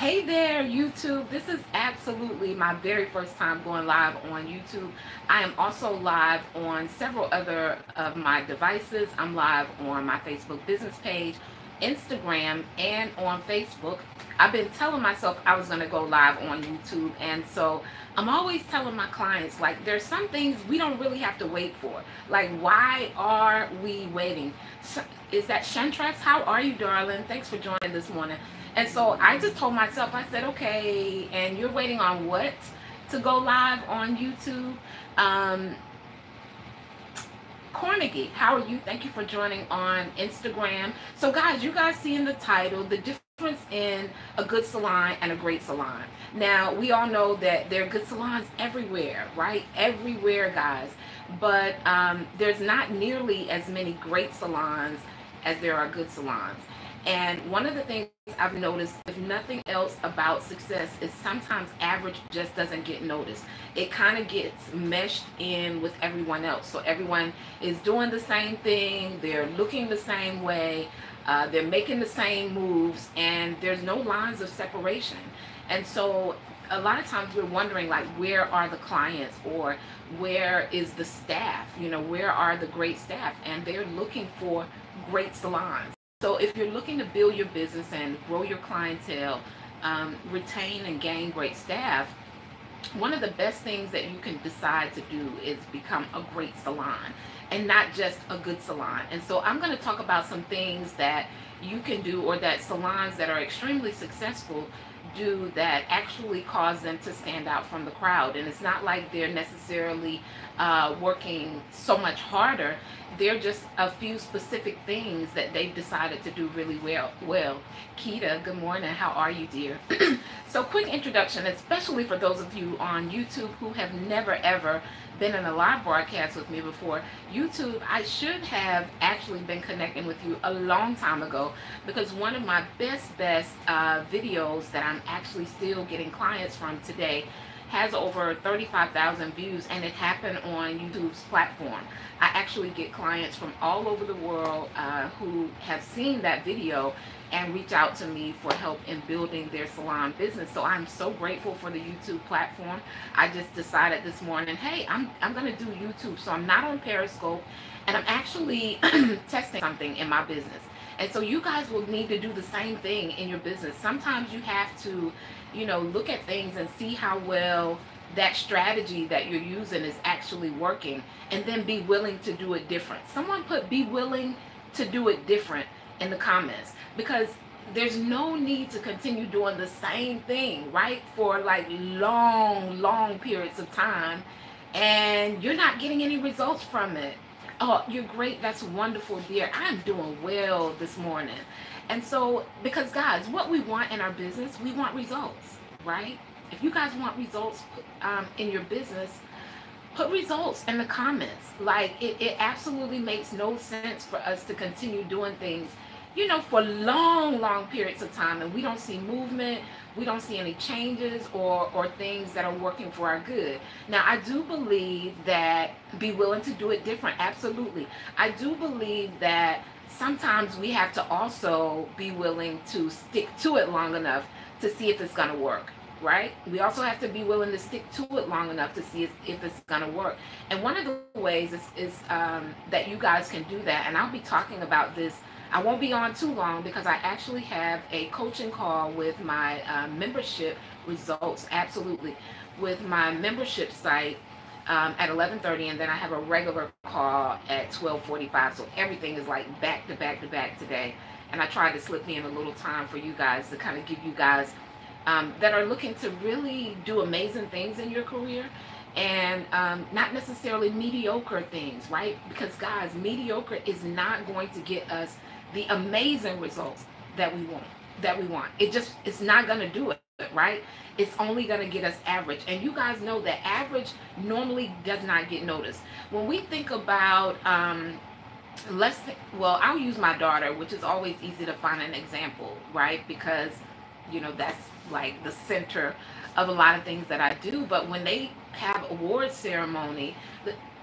Hey there, YouTube. This is absolutely my very first time going live on YouTube. I am also live on several other of my devices. I'm live on my Facebook business page, Instagram, and on Facebook. I've been telling myself I was going to go live on YouTube, and so I'm always telling my clients, like, there's some things we don't really have to wait for. Like, why are we waiting? Is that Shantress? How are you, darling? Thanks for joining this morning. And so I just told myself, I said, okay, and you're waiting on what to go live on YouTube? Carnegie, how are you? Thank you for joining on Instagram. So guys, you guys see in the title the difference in a good salon and a great salon. Now, we all know that there are good salons everywhere, right? Everywhere, guys. But there's not nearly as many great salons as there are good salons. And one of the things I've noticed, if nothing else about success, is sometimes average just doesn't get noticed. It kind of gets meshed in with everyone else. So everyone is doing the same thing, they're looking the same way, they're making the same moves, and there's no lines of separation. And so a lot of times we're wondering, like, where are the clients, or where is the staff? You know, where are the great staff? And they're looking for great salons. So if you're looking to build your business and grow your clientele, retain and gain great staff, one of the best things that you can decide to do is become a great salon, and not just a good salon. And so I'm going to talk about some things that you can do, or that salons that are extremely successful do, that actually cause them to stand out from the crowd. And it's not like they're necessarily working so much harder. They're just a few specific things that they've decided to do really well. Keita, good morning. How are you, dear? So quick introduction, especially for those of you on YouTube who have never ever been in a live broadcast with me before. YouTube, I should have actually been connecting with you a long time ago, because one of my best videos that I'm actually still getting clients from today has over 35,000 views, and it happened on YouTube's platform. I actually get clients from all over the world who have seen that video and reach out to me for help in building their salon business. So I'm so grateful for the YouTube platform. I just decided this morning, hey, I'm gonna do YouTube. So I'm not on Periscope, and I'm actually testing something in my business. And so you guys will need to do the same thing in your business. Sometimes you have to, you know, look at things and see how well that strategy that you're using is actually working, and then be willing to do it different. Someone put be willing to do it different in the comments, because there's no need to continue doing the same thing, right, for like long periods of time, and you're not getting any results from it. Oh, you're great. That's wonderful, dear. I'm doing well this morning. And so, because guys, what we want in our business, we want results, right? If you guys want results in your business, put results in the comments. Like, it absolutely makes no sense for us to continue doing things, you know, for long periods of time, and we don't see movement, we don't see any changes or things that are working for our good. Now, I do believe that be willing to do it different. Absolutely. I do believe that sometimes we have to also be willing to stick to it long enough to see if it's going to work, right? We also have to be willing to stick to it long enough to see if it's going to work. And one of the ways is that you guys can do that, and I'll be talking about this. I won't be on too long, because I actually have a coaching call with my membership results, absolutely, with my membership site at 11:30, and then I have a regular call at 12:45. So everything is like back to back today. And I tried to slip in a little time for you guys to kind of give you guys that are looking to really do amazing things in your career, and not necessarily mediocre things, right? Because guys, mediocre is not going to get us the amazing results that we want. It's not going to do it, right? It's only going to get us average. And you guys know that average normally does not get noticed. When we think about well, I'll use my daughter, which is always easy to find an example, right? Because, you know, that's like the center of a lot of things that I do. But when they have awards ceremony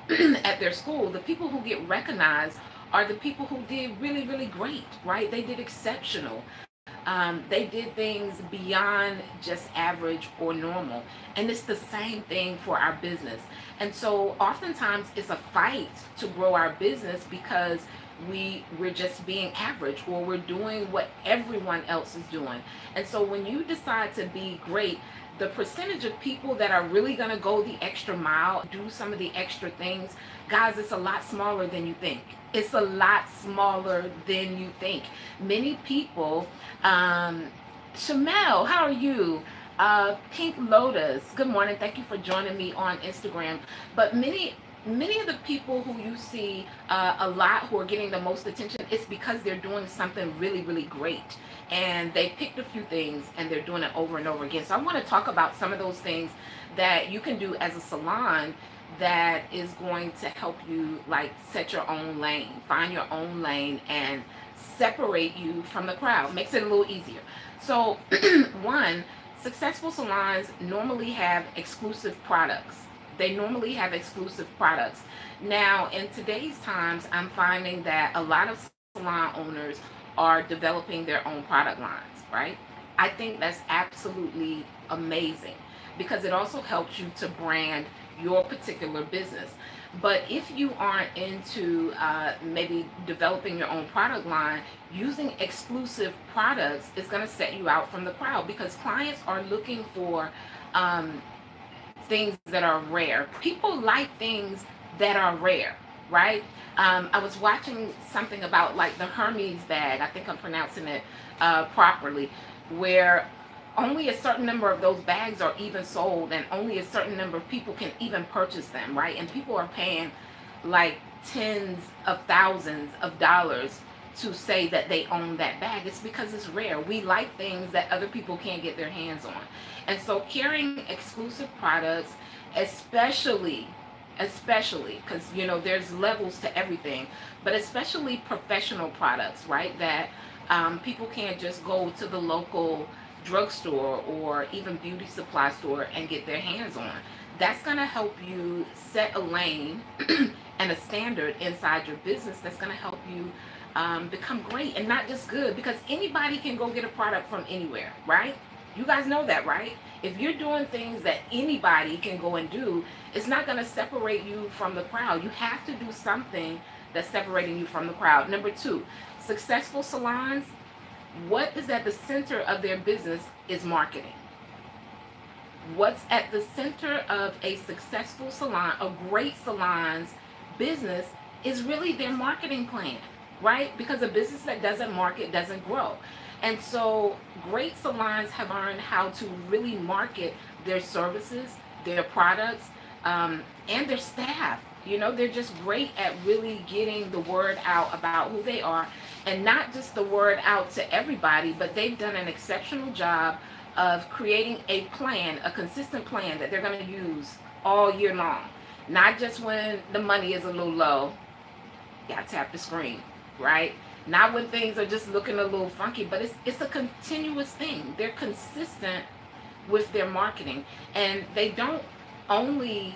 at their school, the people who get recognized are the people who did really great, right? They did exceptional. They did things beyond just average or normal. And it's the same thing for our business. And so oftentimes it's a fight to grow our business because we're just being average, or we're doing what everyone else is doing. And so when you decide to be great, the percentage of people that are really going to go the extra mile, do some of the extra things, guys, it's a lot smaller than you think. It's a lot smaller than you think. Many people, Shamel, how are you? Pink Lotus, good morning. Thank you for joining me on Instagram. But many of the people who you see a lot, who are getting the most attention, it's because they're doing something really, really great. And they picked a few things and they're doing it over and over again. So I want to talk about some of those things that you can do as a salon that is going to help you, like, set your own lane, find your own lane, and separate you from the crowd. Makes it a little easier. So one, successful salons normally have exclusive products. They normally have exclusive products. Now, in today's times, I'm finding that a lot of salon owners are developing their own product lines, right? I think that's absolutely amazing, because it also helps you to brand your particular business. But if you aren't into maybe developing your own product line, using exclusive products is going to set you out from the crowd, because clients are looking for things that are rare. People like things that are rare, right? I was watching something about, like, the Hermes bag, I think I'm pronouncing it properly, where only a certain number of those bags are even sold, and only a certain number of people can even purchase them, right? And people are paying like tens of thousands of dollars to say that they own that bag. It's because it's rare. We like things that other people can't get their hands on. And so carrying exclusive products, especially because, you know, there's levels to everything, but especially professional products, right, that people can't just go to the local drugstore or even beauty supply store and get their hands on. That's going to help you set a lane and a standard inside your business that's going to help you become great, and not just good, because anybody can go get a product from anywhere, right? You guys know that, right? If you're doing things that anybody can go and do, it's not going to separate you from the crowd. You have to do something that's separating you from the crowd. Number two, successful salons, what is at the center of their business is marketing. What's at the center of a successful salon, a great salon's business, is really their marketing plan, right? Because a business that doesn't market doesn't grow. And so great salons have learned how to really market their services, their products, and their staff. You know, they're just great at really getting the word out about who they are, and not just the word out to everybody, but they've done an exceptional job of creating a plan, a consistent plan that they're going to use all year long. Not just when the money is a little low, you got to tap the screen, right? Not when things are just looking a little funky, but it's a continuous thing. They're consistent with their marketing, and they don't only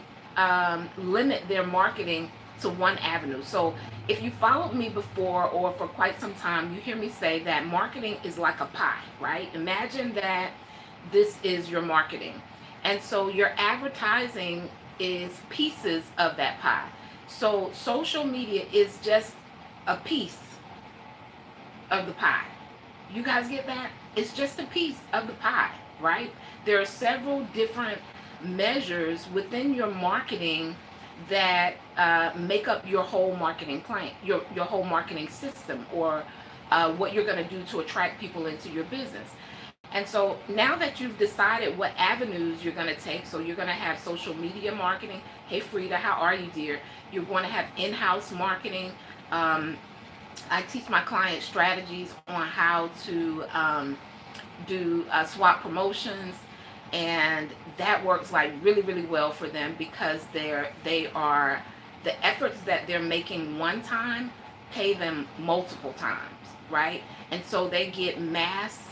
limit their marketing to one avenue. So if you followed me before or for quite some time, you hear me say that marketing is like a pie, right? Imagine that this is your marketing. And so your advertising is pieces of that pie. So social media is just a piece of the pie. You guys get that? It's just a piece of the pie, right? There are several different measures within your marketing that make up your whole marketing plan, your whole marketing system, or what you're going to do to attract people into your business. And so now that you've decided what avenues you're going to take, so you're going to have social media marketing. Hey Frida, how are you, dear? You're going to have in-house marketing. I teach my clients strategies on how to do swap promotions, and that works like really, really well for them, because they are the efforts that they're making one time pay them multiple times, right? And so they get mass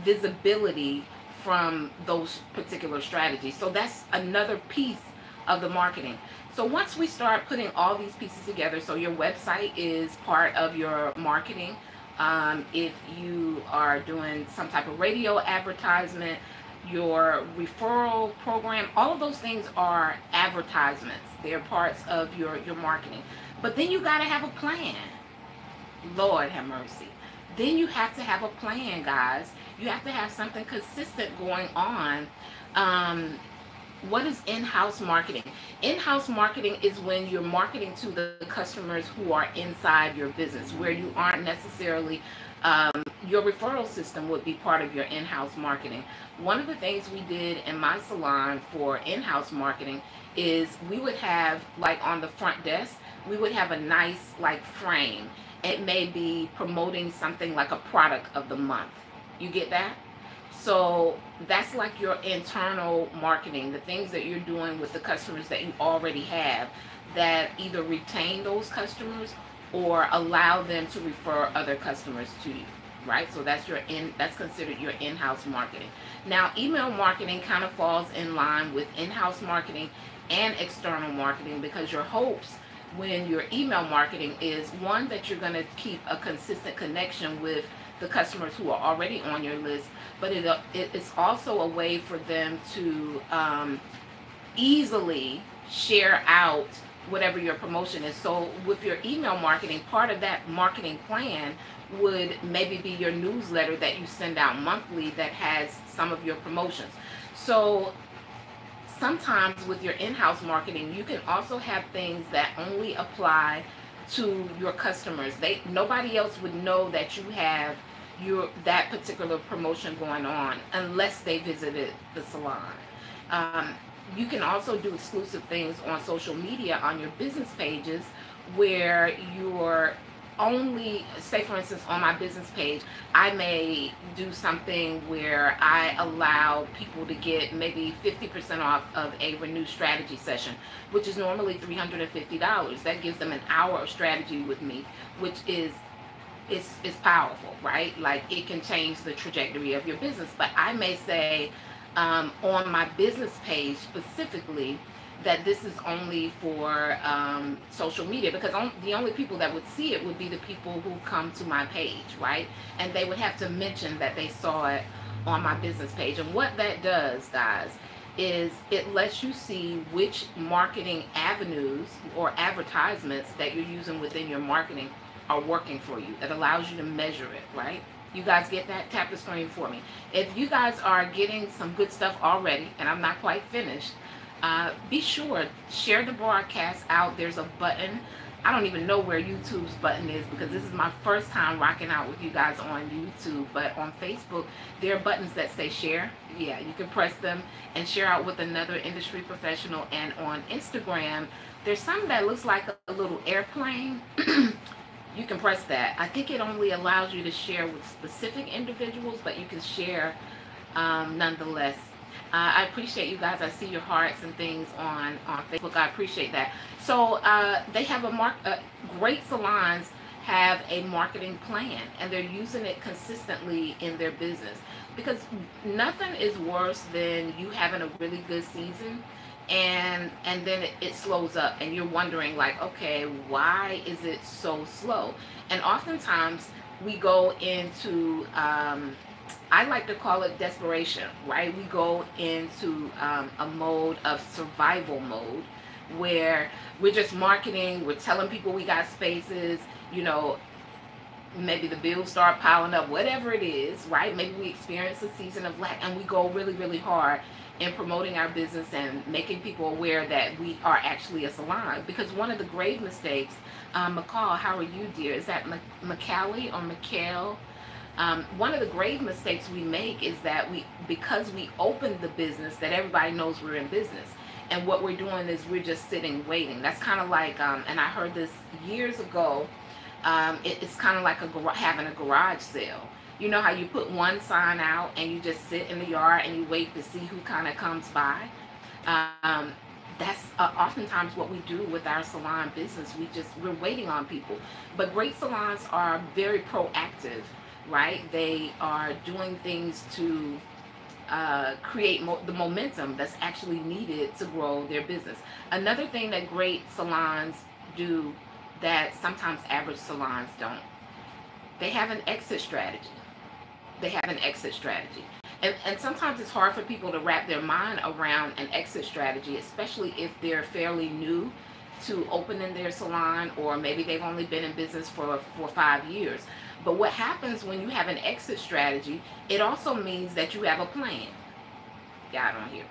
visibility from those particular strategies. So that's another piece of the marketing. So once we start putting all these pieces together, so your website is part of your marketing, If you are doing some type of radio advertisement, your referral program, all of those things are advertisements. They're parts of your marketing. But then you got to have a plan. Lord have mercy. Then you have to have a plan, guys. You have to have something consistent going on. What is in-house marketing? In-house marketing is when you're marketing to the customers who are inside your business, where you aren't necessarily, your referral system would be part of your in-house marketing. One of the things we did in my salon for in-house marketing is we would have, like on the front desk, we would have a nice like frame. It may be promoting something like a product of the month. You get that? So that's like your internal marketing, the things that you're doing with the customers that you already have that either retain those customers or allow them to refer other customers to you, right? So that's considered your in-house marketing. Now, email marketing kind of falls in line with in-house marketing and external marketing, because your hopes when you're email marketing is, one, that you're going to keep a consistent connection with the customers who are already on your list, but it's also a way for them to easily share out whatever your promotion is. So with your email marketing, part of that marketing plan would maybe be your newsletter that you send out monthly that has some of your promotions. So sometimes with your in-house marketing, you can also have things that only apply to your customers. Nobody else would know that you have that particular promotion going on unless they visited the salon. You can also do exclusive things on social media on your business pages, where you're only, say for instance on my business page, I may do something where I allow people to get maybe 50% off of a Renew strategy session, which is normally $350. That gives them an hour of strategy with me, which is powerful, right? Like, it can change the trajectory of your business. But I may say on my business page specifically that this is only for social media, because the only people that would see it would be the people who come to my page, right? And they would have to mention that they saw it on my business page. And what that does, guys, is it lets you see which marketing avenues or advertisements that you're using within your marketing are working for you. It allows you to measure it, right? You guys get that? Tap the screen for me. If you guys are getting some good stuff already, and I'm not quite finished, be sure, share the broadcast out. There's a button. I don't even know where YouTube's button is, because this is my first time rocking out with you guys on YouTube. But on Facebook, there are buttons that say share. Yeah, you can press them and share out with another industry professional. And on Instagram, there's something that looks like a little airplane. You can press that. I think it only allows you to share with specific individuals, but you can share nonetheless. I appreciate you guys. I see your hearts and things on Facebook. I appreciate that. So they have great salons have a marketing plan, and they're using it consistently in their business, because nothing is worse than you having a really good season and then it slows up and you're wondering, like, okay, why is it so slow? And oftentimes we go into I like to call it desperation, right? We go into a mode of survival mode, where we're just marketing, we're telling people we got spaces, you know, maybe the bills start piling up, whatever it is, right? Maybe we experience a season of lack, and we go really, really hard in promoting our business and making people aware that we are actually a salon. Because one of the grave mistakes, McCall, how are you, dear? Is that McCallie or McCall? One of the grave mistakes we make is that because we opened the business, that everybody knows we're in business. And what we're doing is we're just sitting waiting. That's kind of like, and I heard this years ago, it's kind of like having a garage sale. You know how you put one sign out and you just sit in the yard and you wait to see who kind of comes by? That's oftentimes what we do with our salon business. We're waiting on people. But great salons are very proactive, right? They are doing things to create the momentum that's actually needed to grow their business. Another thing that great salons do that sometimes average salons don't, They have an exit strategy. They have an exit strategy. And sometimes it's hard for people to wrap their mind around an exit strategy, especially if they're fairly new to opening their salon, or maybe they've only been in business for 5 years. But what happens when you have an exit strategy, it also means that you have a plan. Got on here.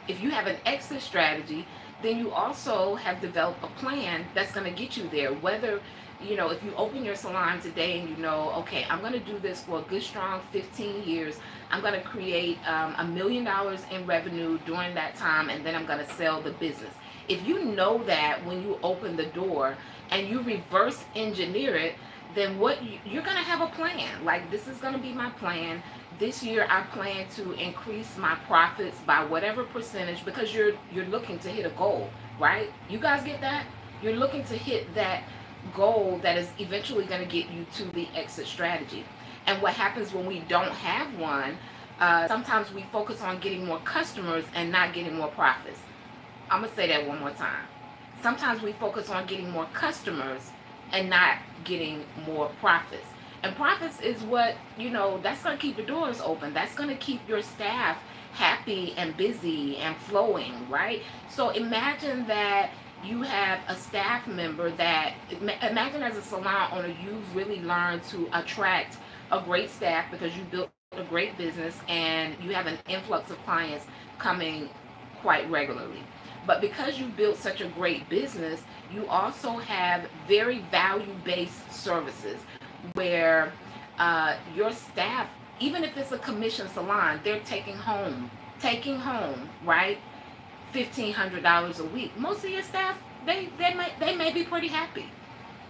If you have an exit strategy, then you also have developed a plan that's going to get you there. Whether, if you open your salon today and you know, okay, I'm going to do this for a good strong 15 years. I'm going to create $1 million in revenue during that time, and then I'm going to sell the business. If you know that when you open the door and you reverse engineer it, then you're going to have a plan. Like, this is going to be my plan. This year I plan to increase my profits by whatever percentage, because you're looking to hit a goal, right? You guys get that? You're looking to hit that goal that is eventually going to get you to the exit strategy. And what happens when we don't have one, sometimes we focus on getting more customers and not getting more profits. I'm going to say that one more time. Sometimes we focus on getting more customers and not getting more profits. And profits is what, that's going to keep the doors open. That's going to keep your staff happy and busy and flowing, right? So imagine that you have a staff member imagine as a salon owner, you've really learned to attract a great staff because you built a great business and you have an influx of clients coming quite regularly. But because you built such a great business, you also have very value-based services where your staff, even if it's a commission salon, they're taking home, right, $1,500 a week. Most of your staff, they may be pretty happy.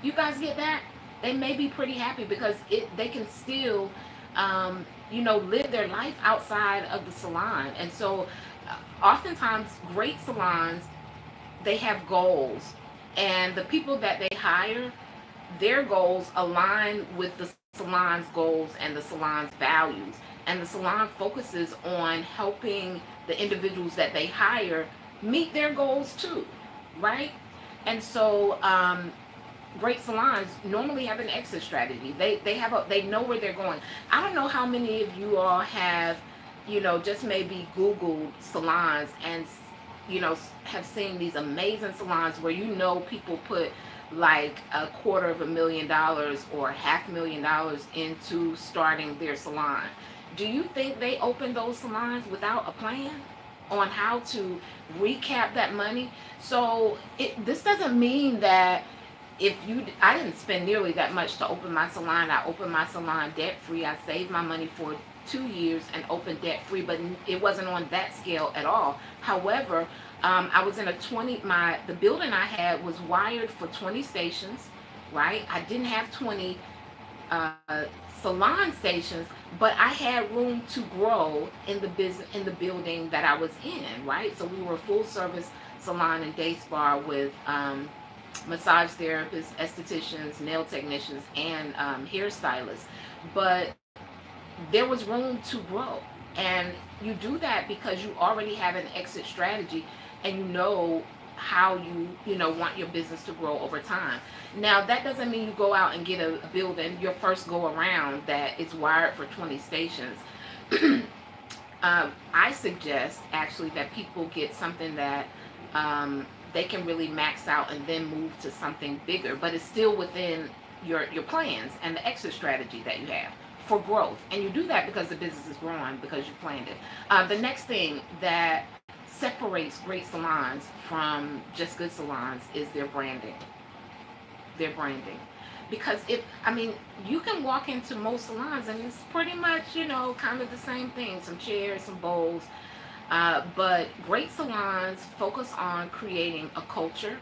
You guys get that? They may be pretty happy because they can still, live their life outside of the salon. And so oftentimes great salons, they have goals, and the people that they hire, their goals align with the salon's goals and the salon's values. And the salon focuses on helping the individuals that they hire meet their goals too, right? And so great salons normally have an exit strategy. They know where they're going. I don't know how many of you all have, just maybe Googled salons and, have seen these amazing salons where, people put like $250,000 or $500,000 into starting their salon. Do you think they open those salons without a plan on how to recap that money? So this doesn't mean that I didn't spend nearly that much to open my salon. I opened my salon debt free. I saved my money for 2 years and opened debt free, but it wasn't on that scale at all. However, I was in the building I had was wired for 20 stations, right? I didn't have 20 salon stations, but I had room to grow in the building that I was in, right? So we were a full service salon and day spa with massage therapists, estheticians, nail technicians, and hairstylists. But there was room to grow, and you do that because you already have an exit strategy and you know how you want your business to grow over time. Now, that doesn't mean you go out and get a building your first go around that is wired for 20 stations. I suggest actually that people get something that they can really max out and then move to something bigger, but it's still within your plans and the exit strategy that you have for growth. And you do that because the business is growing, because you planned it. The next thing that separates great salons from just good salons is their branding. Because you can walk into most salons and it's pretty much, kind of the same thing, some chairs, some bowls. But great salons focus on creating a culture.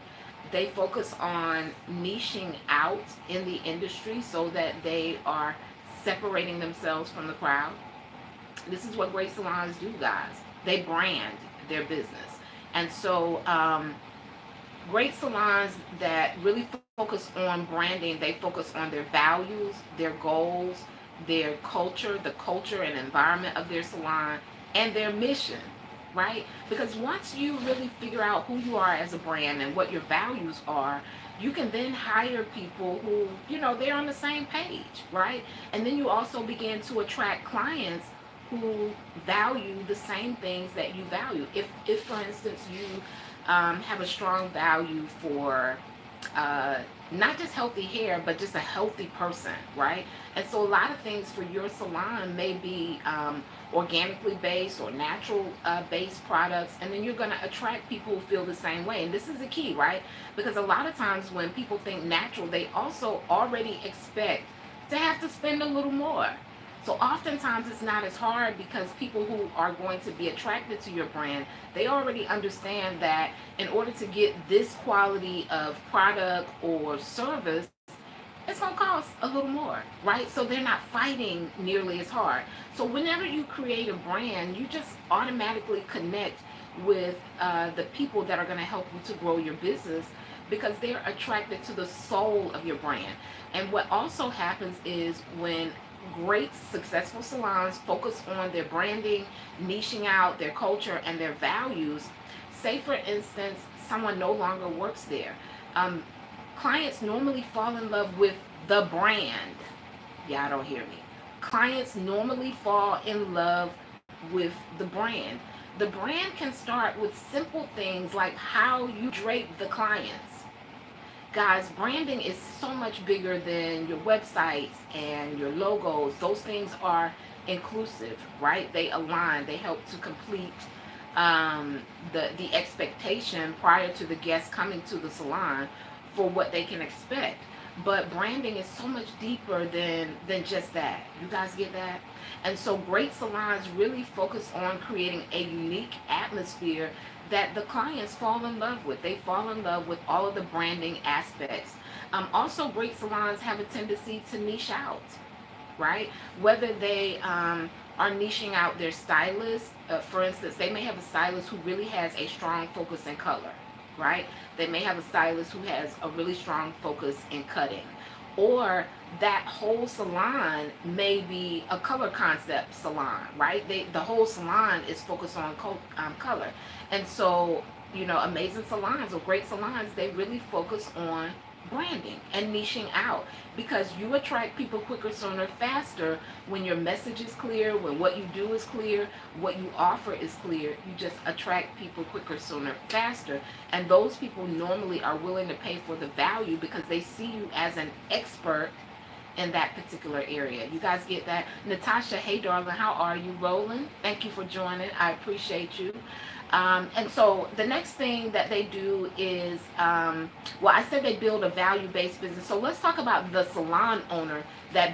They focus on niching out in the industry so that they are separating themselves from the crowd. This is what great salons do, guys. They brand their business. And so great salons that really focus on branding, they focus on their values, their goals, their culture, the culture and environment of their salon, and their mission. right? Because once you really figure out who you are as a brand and what your values are, you can then hire people who, they're on the same page, right? And then you also begin to attract clients who value the same things that you value. If for instance, you have a strong value for uh, not just healthy hair, but just a healthy person, right? And so a lot of things for your salon may be organically based or natural based products, and then you're going to attract people who feel the same way. And this is the key, right? Because a lot of times when people think natural, they also already expect to have to spend a little more. So oftentimes it's not as hard because people who are going to be attracted to your brand, they already understand that in order to get this quality of product or service, it's going to cost a little more, right? So they're not fighting nearly as hard. So whenever you create a brand, you just automatically connect with the people that are going to help you to grow your business because they're attracted to the soul of your brand. And what also happens is when great successful salons focus on their branding, niching out their culture and their values, say for instance someone no longer works there, clients normally fall in love with the brand. Y'all don't hear me. Clients normally fall in love with the brand. The brand can start with simple things like how you drape the clients. Guys, branding is so much bigger than your websites and your logos. Those things are inclusive, right? They align. They help to complete the expectation prior to the guest coming to the salon for what they can expect. But branding is so much deeper than just that. You guys get that? And so great salons really focus on creating a unique atmosphere that the clients fall in love with. They fall in love with all of the branding aspects. Also, great salons have a tendency to niche out, right? Whether they are niching out their stylist, for instance, they may have a stylist who really has a strong focus in color, right? They may have a stylist who has a really strong focus in cutting. Or that whole salon may be a color concept salon, right? The whole salon is focused on color. And so, amazing salons or great salons, they really focus on branding and niching out because you attract people quicker, sooner, faster when your message is clear, when what you do is clear, what you offer is clear. You just attract people quicker, sooner, faster, and those people normally are willing to pay for the value because they see you as an expert in that particular area. You guys get that? Natasha, hey darling, how are you? Rolling, thank you for joining. I appreciate you. And so the next thing that they do is, well, I said they build a value-based business. So let's talk about the salon owner that